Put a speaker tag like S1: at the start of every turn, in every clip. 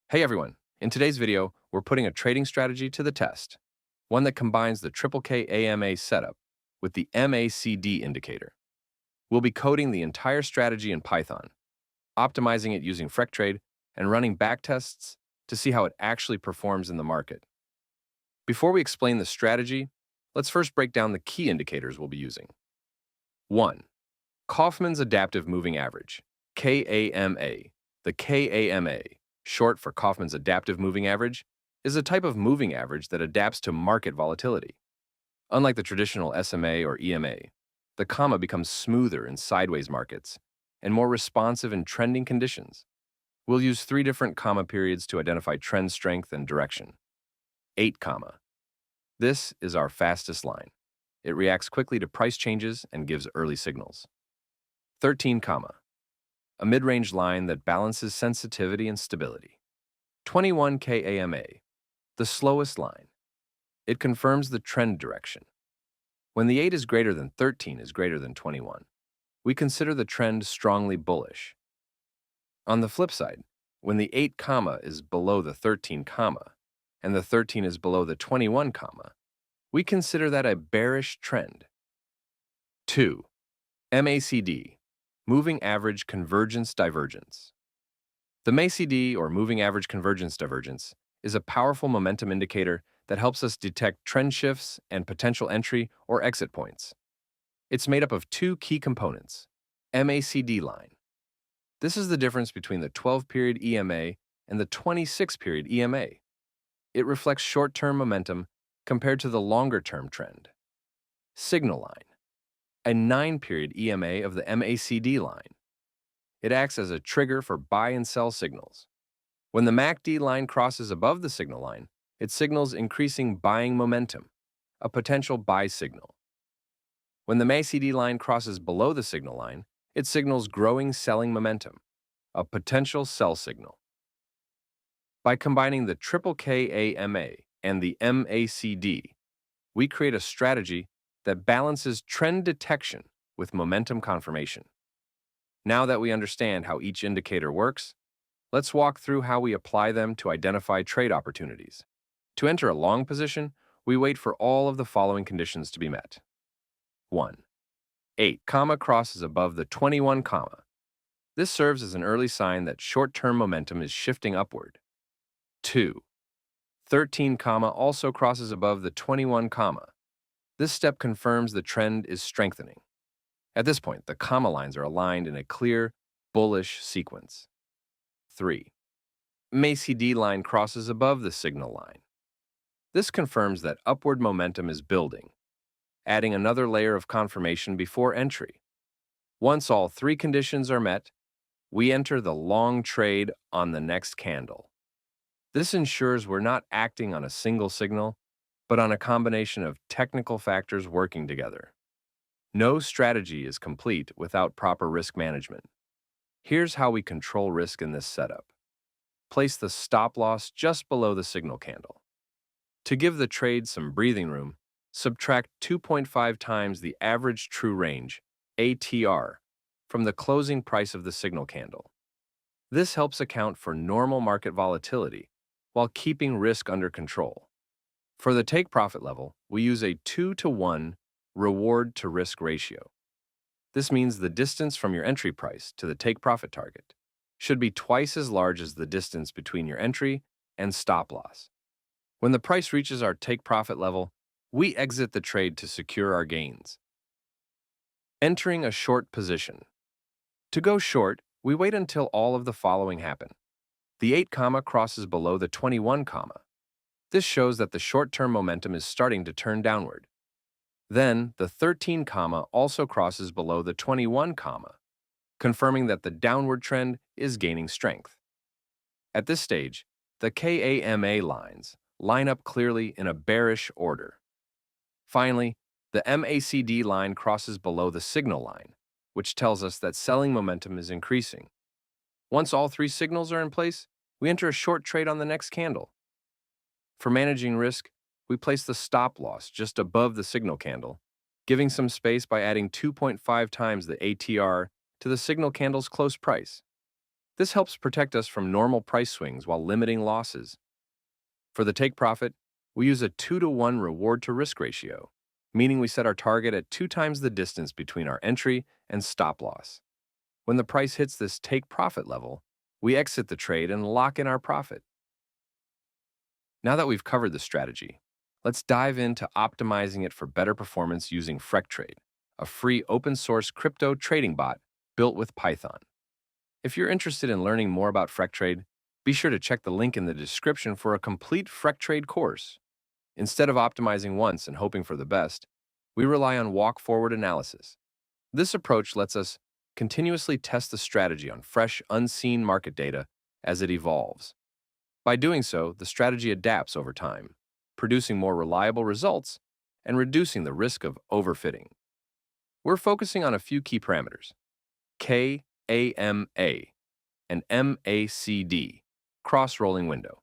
S1: Hey everyone, in today's video, we're putting a trading strategy to the test, one that combines the triple K AMA setup with the MACD indicator. We'll be coding the entire strategy in Python, optimizing it using Freqtrade, and running backtests to see how it actually performs in the market. Before we explain the strategy, let's first break down the key indicators we'll be using. 1. Kaufman's Adaptive Moving Average, KAMA. The KAMA, short for Kaufman's Adaptive Moving Average, is a type of moving average that adapts to market volatility. Unlike the traditional SMA or EMA, the comma becomes smoother in sideways markets and more responsive in trending conditions. We'll use 3 different comma periods to identify trend strength and direction. 8 comma. This is our fastest line. It reacts quickly to price changes and gives early signals. 13 comma. A mid-range line that balances sensitivity and stability. 21 KAMA, the slowest line. It confirms the trend direction. When the 8 is greater than 13 is greater than 21, we consider the trend strongly bullish. On the flip side, when the 8 comma is below the 13 comma and the 13 is below the 21 comma, we consider that a bearish trend. 2. MACD, Moving Average Convergence Divergence. The MACD, or Moving Average Convergence Divergence, is a powerful momentum indicator that helps us detect trend shifts and potential entry or exit points. It's made up of 2 key components. MACD line. This is the difference between the 12-period EMA and the 26-period EMA. It reflects short-term momentum compared to the longer-term trend. Signal line. A 9-period EMA of the MACD line. It acts as a trigger for buy and sell signals. When the MACD line crosses above the signal line, it signals increasing buying momentum, a potential buy signal. When the MACD line crosses below the signal line, it signals growing selling momentum, a potential sell signal. By combining the triple KAMA and the MACD, we create a strategy that balances trend detection with momentum confirmation. Now that we understand how each indicator works, let's walk through how we apply them to identify trade opportunities. To enter a long position, we wait for all of the following conditions to be met. 1. 8 comma crosses above the 21 comma. This serves as an early sign that short-term momentum is shifting upward. 2. 13 comma also crosses above the 21 comma. This step confirms the trend is strengthening. At this point, the comma lines are aligned in a clear, bullish sequence. 3. MACD line crosses above the signal line. This confirms that upward momentum is building, adding another layer of confirmation before entry. Once all 3 conditions are met, we enter the long trade on the next candle. This ensures we're not acting on a single signal, but on a combination of technical factors working together. No strategy is complete without proper risk management. Here's how we control risk in this setup. Place the stop loss just below the signal candle. To give the trade some breathing room, subtract 2.5 times the average true range, ATR, from the closing price of the signal candle. This helps account for normal market volatility while keeping risk under control. For the take profit level, we use a 2-to-1 reward to risk ratio. This means the distance from your entry price to the take profit target should be twice as large as the distance between your entry and stop loss. When the price reaches our take profit level, we exit the trade to secure our gains. Entering a short position. To go short, we wait until all of the following happen. The 8 comma crosses below the 21 comma. This shows that the short-term momentum is starting to turn downward. Then, the 13 comma also crosses below the 21 comma, confirming that the downward trend is gaining strength. At this stage, the KAMA lines line up clearly in a bearish order. Finally, the MACD line crosses below the signal line, which tells us that selling momentum is increasing. Once all 3 signals are in place, we enter a short trade on the next candle. For managing risk, we place the stop loss just above the signal candle, giving some space by adding 2.5 times the ATR to the signal candle's close price. This helps protect us from normal price swings while limiting losses. For the take profit, we use a 2-to-1 reward to risk ratio, meaning we set our target at 2 times the distance between our entry and stop loss. When the price hits this take profit level, we exit the trade and lock in our profit. Now that we've covered the strategy, let's dive into optimizing it for better performance using Freqtrade, a free open-source crypto trading bot built with Python. If you're interested in learning more about Freqtrade, be sure to check the link in the description for a complete Freqtrade course. Instead of optimizing once and hoping for the best, we rely on walk-forward analysis. This approach lets us continuously test the strategy on fresh, unseen market data as it evolves. By doing so, the strategy adapts over time, producing more reliable results and reducing the risk of overfitting. We're focusing on a few key parameters: KAMA and MACD, cross-rolling window.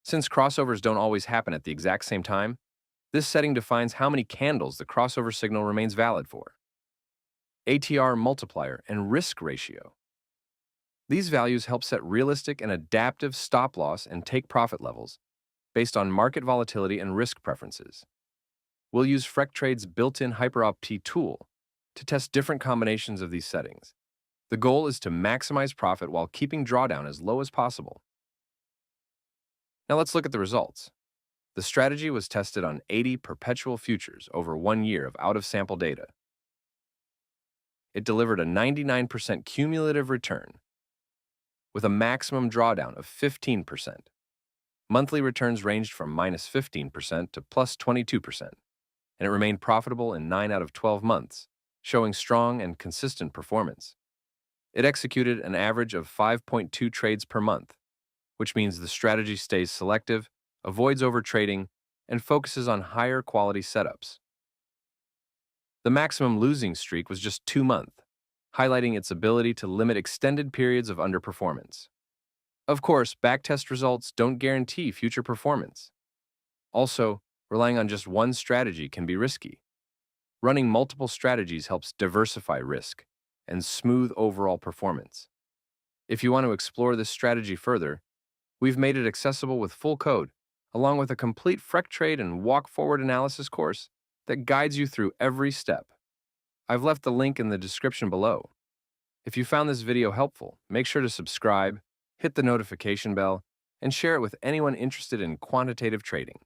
S1: Since crossovers don't always happen at the exact same time, this setting defines how many candles the crossover signal remains valid for. ATR multiplier and risk ratio. These values help set realistic and adaptive stop-loss and take-profit levels based on market volatility and risk preferences. We'll use Freqtrade's built-in HyperOpT tool to test different combinations of these settings. The goal is to maximize profit while keeping drawdown as low as possible. Now let's look at the results. The strategy was tested on 80 perpetual futures over 1 year of out-of-sample data. It delivered a 99% cumulative return, with a maximum drawdown of 15%. Monthly returns ranged from -15% to +22%, and it remained profitable in 9 out of 12 months, showing strong and consistent performance. It executed an average of 5.2 trades per month, which means the strategy stays selective, avoids overtrading, and focuses on higher quality setups. The maximum losing streak was just 2 months, highlighting its ability to limit extended periods of underperformance. Of course, backtest results don't guarantee future performance. Also, relying on just one strategy can be risky. Running multiple strategies helps diversify risk and smooth overall performance. If you want to explore this strategy further, we've made it accessible with full code, along with a complete Freqtrade and walk-forward analysis course that guides you through every step. I've left the link in the description below. If you found this video helpful, make sure to subscribe, hit the notification bell, and share it with anyone interested in quantitative trading.